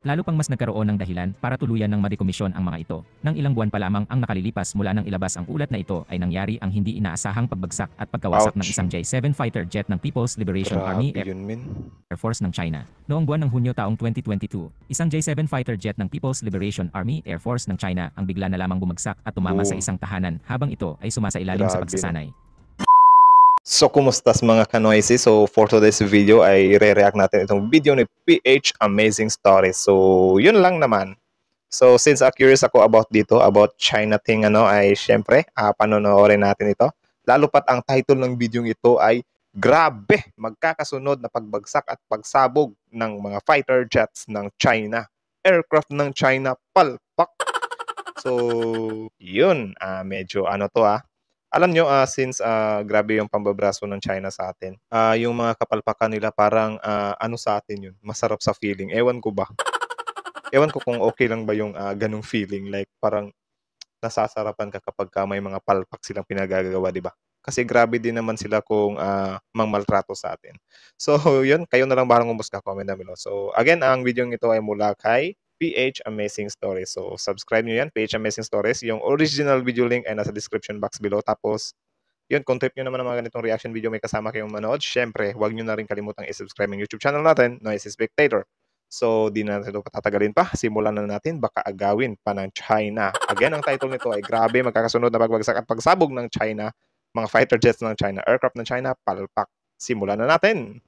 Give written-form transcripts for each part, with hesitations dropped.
Lalo pang mas nagkaroon ng dahilan para tuluyan ng madekomisyon ang mga ito. Nang ilang buwan pa lamang ang nakalilipas mula nang ilabas ang ulat na ito ay nangyari ang hindi inaasahang pagbagsak at pagkawasak ng Ouch. isang J-7 fighter jet ng People's Liberation Army Grabe yun, men. Air Force ng China. Noong buwan ng Hunyo taong 2022, isang J-7 fighter jet ng People's Liberation Army Air Force ng China ang bigla na lamang bumagsak at tumama sa Boom. isang tahanan habang ito ay sumasailalim sa Grabe, no? pagsasanay. So, kumustas mga kanoisy? So, for today's video ay i-react natin itong video ni PH Amazing Stories. So, yun lang naman. So, since curious ako about dito, about China thing, ay syempre, panonoorin natin ito. Lalo pat ang title ng video ito ay Grabe, magkakasunod na pagbagsak at pagsabog ng mga fighter jets ng China. Aircraft ng China, palpak. So, yun, medyo alam nyo, since grabe yung pambabraso ng China sa atin, yung mga kapalpakan nila parang sa atin yun, masarap sa feeling. Ewan ko ba? Ewan ko kung okay lang ba yung ganong feeling. Like parang nasasarapan ka kapag may mga palpak silang pinagagawa, di ba? Kasi grabe din naman sila kung mangmaltrato sa atin. So, yun, kayo na lang bahalang umusga, comment na below. So, again, ang video ito ay mula kay PH Amazing Stories. So, subscribe nyo yan, PH Amazing Stories. Yung original video link ay nasa description box below. Tapos, yun, kung trip nyo naman ng mga ganitong reaction video, may kasama kayong manood, syempre, huwag nyo na rin kalimutang i-subscribe ang YouTube channel natin, Noisy Spectator. So, di na natin ito patatagalin pa. Simulan na natin, baka agawin pa ng China. Again, ang title nito ay Grabe, magkakasunod na pagbagsak at pagsabog ng China, mga fighter jets ng China, aircraft ng China, palpak. Simulan na natin.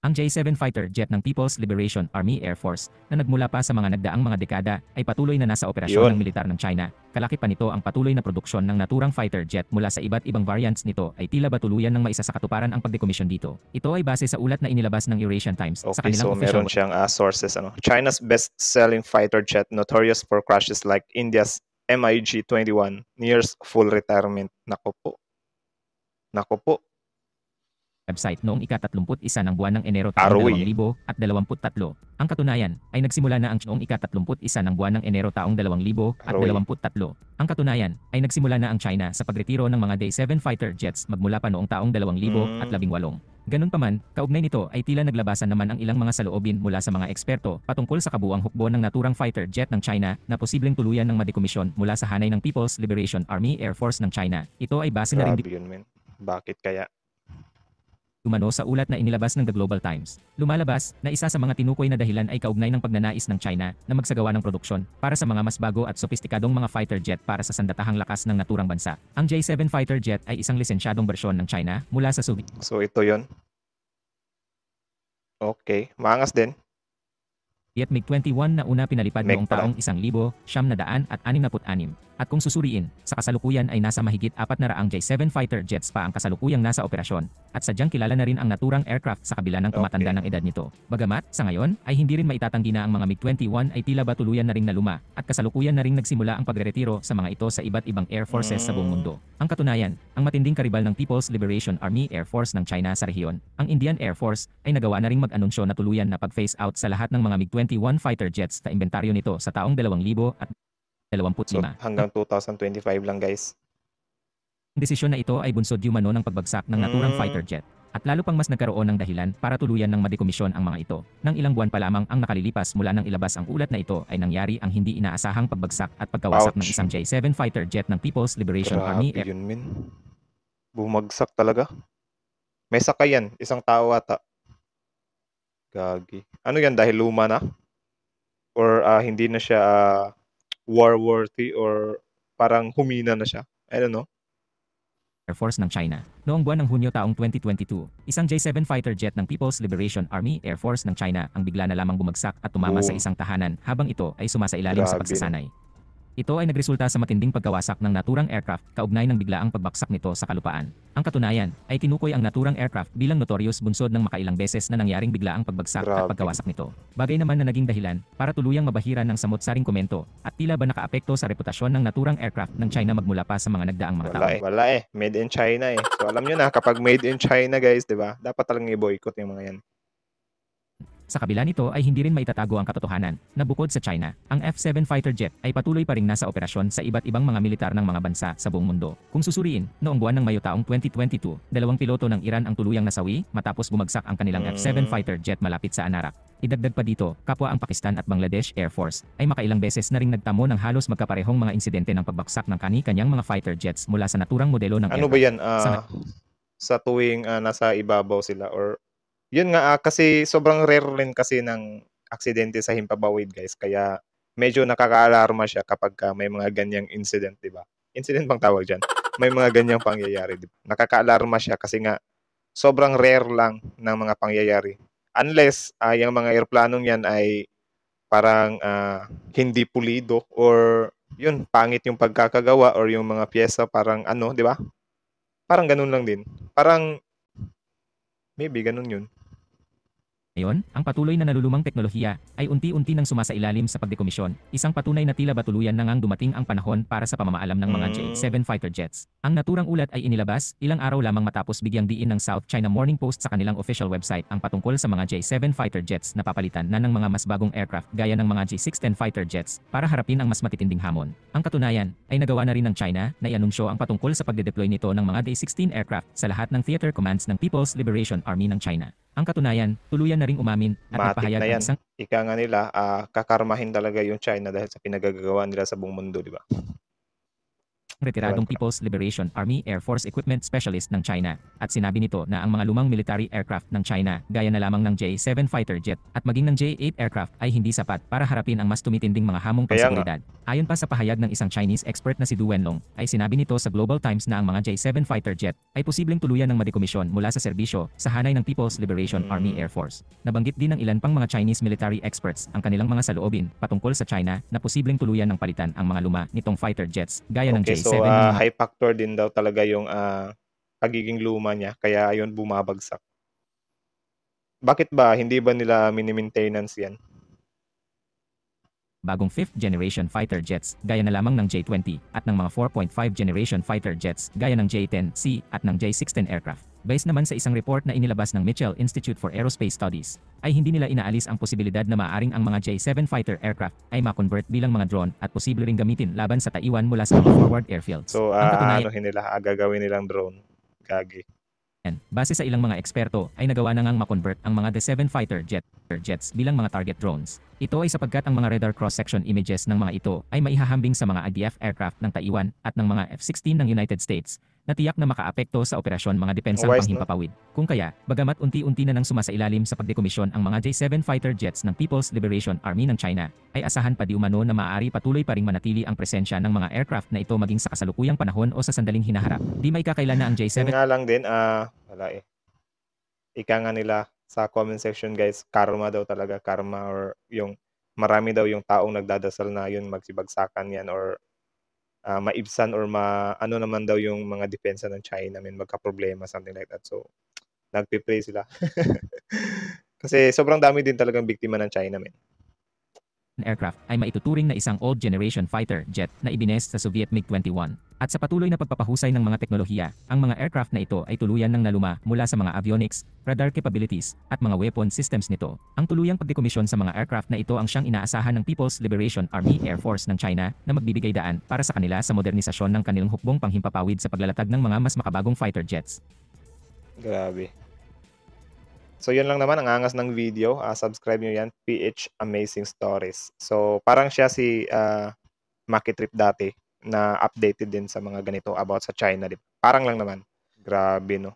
Ang J-7 fighter jet ng People's Liberation Army Air Force na nagmula pa sa mga nagdaang mga dekada ay patuloy na nasa operasyon ng militar ng China. Kalaki pa nito ang patuloy na produksyon ng naturang fighter jet mula sa iba't ibang variants nito ay tila ba tuluyan ng maisa sa katuparan ang pagdekomisyon dito. Ito ay base sa ulat na inilabas ng Eurasian Times sa Okay, kanilang so official meron siyang sources. China's best-selling fighter jet, notorious for crashes like India's MiG-21, nears full retirement. Nako po. Nako po. website noong ika-31 ng buwan ng Enero taong 2023. Ang katunayan ay nagsimula na ang noong ika-31 ng buwan ng Enero taong 2023. Ang katunayan ay nagsimula na ang China sa pagretiro ng mga J-7 fighter jets magmula pa noong taong 2018. Ganun pa man, kaugnay nito ay tila naglabasan naman ang ilang mga saloobin mula sa mga eksperto patungkol sa kabuuang hukbo ng naturang fighter jet ng China na posibleng tuluyan ng madekomisyon mula sa hanay ng People's Liberation Army Air Force ng China. Ito ay base na rin Grabe yun, men. Bakit kaya? umano sa ulat na inilabas ng The Global Times. Lumalabas na isa sa mga tinukoy na dahilan ay kaugnay ng pagnanais ng China na magsagawa ng produksyon para sa mga mas bago at sopistikadong mga fighter jet para sa sandatahang lakas ng naturang bansa. Ang J-7 fighter jet ay isang lisensyadong bersyon ng China mula sa Soviet. So ito yon. Okay, maangas din. MiG-21 na una pinalipad noong taong 1966. At kung susuriin, sa kasalukuyan ay nasa mahigit 400 J-7 fighter jets pa ang kasalukuyang nasa operasyon, at sadyang kilala na rin ang naturang aircraft sa kabila ng tumatanda ng edad nito. Bagamat, sa ngayon, ay hindi rin maitatanggi na ang mga MiG-21 ay tila ba tuluyan na ring naluma, at kasalukuyan na ring nagsimula ang pagreretiro sa mga ito sa iba't ibang air forces sa buong mundo. Ang katunayan, ang matinding karibal ng People's Liberation Army Air Force ng China sa rehiyon, ang Indian Air Force, ay nagawa na ring mag-anunsyo na tuluyan na pag-phase out sa lahat ng mga MiG-21 fighter jets na imbentaryo nito sa taong 2025. So hanggang 2025 lang, guys. Ang desisyon na ito ay bunsod umano ng pagbagsak ng naturang fighter jet. At lalo pang mas nagkaroon ng dahilan para tuluyan ng madekomisyon ang mga ito. Nang ilang buwan pa lamang ang nakalilipas mula nang ilabas ang ulat na ito ay nangyari ang hindi inaasahang pagbagsak at pagkawasak ng isang J-7 fighter jet ng People's Liberation Army Air. Yun, min. Bumagsak talaga. May sakay yan, isang tao ata. Gagi. Ano yan, dahil luma na? Or hindi na siya war-worthy, or parang humina na siya? I don't know. Air Force ng China. Noong buwan ng Hunyo taong 2022, isang J-7 fighter jet ng People's Liberation Army Air Force ng China ang bigla na lamang bumagsak at tumama sa isang tahanan habang ito ay sumasailalim sa pagsasanay. Ito ay nagresulta sa matinding pagkawasak ng naturang aircraft kaugnay ng biglaang pagbaksak nito sa kalupaan. Ang katunayan ay tinukoy ang naturang aircraft bilang notorious bunsod ng makailang beses na nangyaring biglaang pagbagsak at pagkawasak nito. Bagay naman na naging dahilan para tuluyang mabahiran ng samot-saring komento at tila ba nakaapekto sa reputasyon ng naturang aircraft ng China magmula pa sa mga nagdaang mga taon. Wala eh. Made in China eh. So alam nyo na, kapag made in China, guys, di ba? Dapat talagang i-boycott yung mga yan. Sa kabila nito ay hindi rin maitatago ang katotohanan na bukod sa China, ang F-7 fighter jet ay patuloy pa ring nasa operasyon sa iba't ibang mga militar ng mga bansa sa buong mundo. Kung susuriin, noong buwan ng Mayo taong 2022, 2 piloto ng Iran ang tuluyang nasawi matapos bumagsak ang kanilang F-7 fighter jet malapit sa Anarak. Idagdag pa dito, kapwa ang Pakistan at Bangladesh Air Force ay makailang beses na ring nagtamo ng halos magkaparehong mga insidente ng pagbagsak ng kani-kanyang mga fighter jets mula sa naturang modelo ng Ano ba aircraft. yan? Sa tuwing nasa ibabaw sila or yun nga kasi sobrang rare rin kasi ng aksidente sa himpapawid guys kaya medyo nakaka-alarma siya kapag may mga ganyang incident, di ba? Incident bang tawag diyan? May mga ganyang pangyayari, di ba? Nakaka-alarma siya kasi nga sobrang rare lang ng mga pangyayari. Unless yung mga eroplanong yan ay parang hindi pulido or yun, pangit yung pagkakagawa or yung mga pyesa parang ano, di ba? Parang ganun lang din. Parang maybe ganun yun. Ngayon, ang patuloy na nalulumang teknolohiya ay unti-unti nang sumasailalim sa pagdekomisyon, isang patunay na tila ba tuluyan na ngang dumating ang panahon para sa pamamaalam ng mga J-7 fighter jets. Ang naturang ulat ay inilabas ilang araw lamang matapos bigyang diin ng South China Morning Post sa kanilang official website ang patungkol sa mga J-7 fighter jets na papalitan na ng mga mas bagong aircraft gaya ng mga J-610 fighter jets para harapin ang mas matitinding hamon. Ang katunayan ay nagawa na rin ng China na ianunsyo ang patungkol sa pagde-deploy nito ng mga J-16 aircraft sa lahat ng theater commands ng People's Liberation Army ng China. Ang katunayan, tuluyan na ring umamin at Matik nagpahayag na ng yan. isang Ika nga nila, kakarmahin talaga yung China dahil sa pinagagawa nila sa buong mundo, di ba? retiradong People's Liberation Army Air Force Equipment Specialist ng China at sinabi nito na ang mga lumang military aircraft ng China gaya na lamang ng J-7 fighter jet at maging ng J-8 aircraft ay hindi sapat para harapin ang mas tumitinding mga hamong pangseguridad. Ayon pa sa pahayag ng isang Chinese expert na si Du Wenlong, ay sinabi nito sa Global Times na ang mga J-7 fighter jet ay posibleng tuluyan ng madekomisyon mula sa serbisyo sa hanay ng People's Liberation Army Air Force. Nabanggit din ng ilan pang mga Chinese military experts ang kanilang mga saloobin patungkol sa China na posibleng tuluyan ng palitan ang mga luma nitong fighter jets gaya ng J-7 so ng mga high factor din daw talaga yung pagiging luma niya kaya ayun bumabagsak. Bakit ba hindi ba nila mini-maintenance yan? bagong 5th generation fighter jets gaya na lamang ng J-20 at ng mga 4.5 generation fighter jets gaya ng J-10C at ng J-610 aircraft. Based naman sa isang report na inilabas ng Mitchell Institute for Aerospace Studies, ay hindi nila inaalis ang posibilidad na maaaring ang mga J-7 fighter aircraft ay ma-convert bilang mga drone at posible ring gamitin laban sa Taiwan mula sa mga forward airfields. So Ang katunayan, gagawin nilang drone. Gagi. base sa ilang mga eksperto ay nagawa na ngang ma-convert ang mga D-7 fighter jets bilang mga target drones. Ito ay sapagkat ang mga radar cross-section images ng mga ito ay maihahambing sa mga IDF aircraft ng Taiwan at ng mga F-16 ng United States na tiyak na makaapekto sa operasyon mga depensang Wise, no? panghimpapawid. Kung kaya, bagamat unti-unti na nang sumasailalim sa pagdekomisyon ang mga J-7 fighter jets ng People's Liberation Army ng China, ay asahan pa di umano na maaari patuloy pa ring manatili ang presensya ng mga aircraft na ito maging sa kasalukuyang panahon o sa sandaling hinaharap. Di may kakailan na ang J-7 Yun nga lang din, wala eh. Ika nga nila sa comment section guys, karma daw talaga, karma or yung marami daw yung taong nagdadasal na yun magsibagsakan yan or maibsan or ano naman daw yung mga depensa ng China, magka-problema, something like that. So, nagpe-pray sila. Kasi sobrang dami din talagang biktima ng China, men. aircraft ay maituturing na isang old generation fighter jet na ibines sa Soviet MiG-21. At sa patuloy na pagpapahusay ng mga teknolohiya, ang mga aircraft na ito ay tuluyan ng naluma mula sa mga avionics, radar capabilities, at mga weapon systems nito. Ang tuluyang pagdekomisyon sa mga aircraft na ito ang siyang inaasahan ng People's Liberation Army Air Force ng China na magbibigay daan para sa kanila sa modernisasyon ng kanilang hukbong panghimpapawid sa paglalatag ng mga mas makabagong fighter jets. Grabe. So, yun lang naman ang angas ng video. Subscribe nyo yan, PH Amazing Stories. So, parang siya si Maki Trip dati na updated din sa mga ganito about sa China. Parang lang naman. Grabe, no?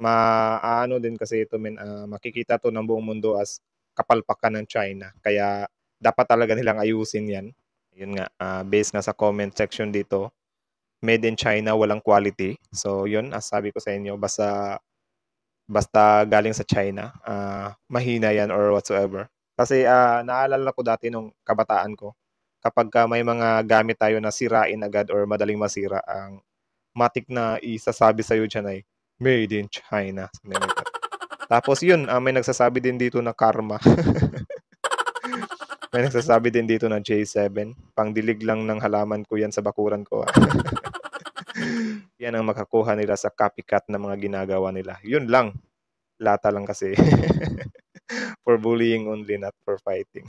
Ano din kasi ito, makikita to ng buong mundo as kapalpakan ng China. Kaya, dapat talaga nilang ayusin yan. Yun nga, based nga sa comment section dito, made in China, walang quality. So, yun, as sabi ko sa inyo, basta galing sa China, mahina yan or whatsoever. Kasi naalala ko dati nung kabataan ko, kapag may mga gamit tayo na sirain agad or madaling masira, ang matik na isasabi sa'yo dyan ay, made in China. Tapos yun, may nagsasabi din dito na karma. May nagsasabi din dito na J7. Pangdilig lang ng halaman ko yan sa bakuran ko. Yan ang makakuha nila sa copycat na mga ginagawa nila. Yun lang. Lata lang kasi. For for bullying only, not for fighting.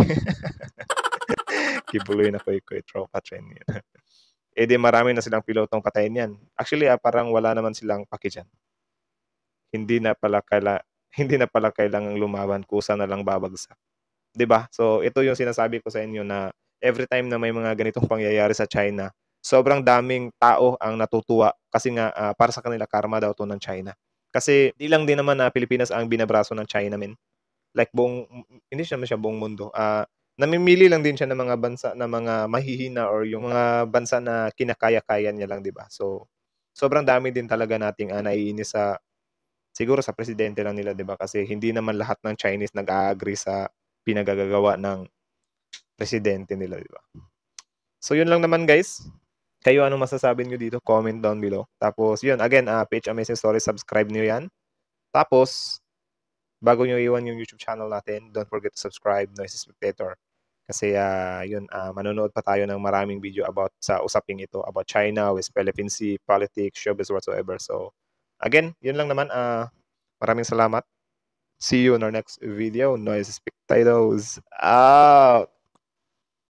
Kibuloy na koy tropa train yun. Eh di marami na silang pilotong patayin yan. Actually, parang wala naman silang paki dyan. Hindi na pala kailangang lumaban, kusa na lang babagsak. 'Di ba? So ito yung sinasabi ko sa inyo na every time na may mga ganitong pangyayari sa China, sobrang daming tao ang natutuwa kasi nga para sa kanila karma daw 'to ng China. Kasi di lang din naman na Pilipinas ang binabraso ng China men. Like hindi siya naman siya buong mundo. Namimili lang din siya ng mga bansa na mga mahihina or yung mga bansa na kinakaya-kaya niya lang, 'di ba? So sobrang dami din talaga nating naiinis sa siguro sa presidente lang nila, 'di ba? Kasi hindi naman lahat ng Chinese nag-a-agree sa pinagagagawa ng presidente nila, 'di ba? So yun lang naman guys. Kayo anong masasabi niyo dito? Comment down below. Tapos yun, again, PH Amazing Stories, subscribe niyo 'yan. Tapos bago niyo iwan yung YouTube channel natin, don't forget to subscribe, Noisy Spectator. Kasi yun, manonood pa tayo ng maraming video about sa usaping ito, about China, West Philippine Sea, politics, showbiz, whatsoever. So, again, yun lang naman. Maraming salamat. See you in our next video. Noisy Spectators out!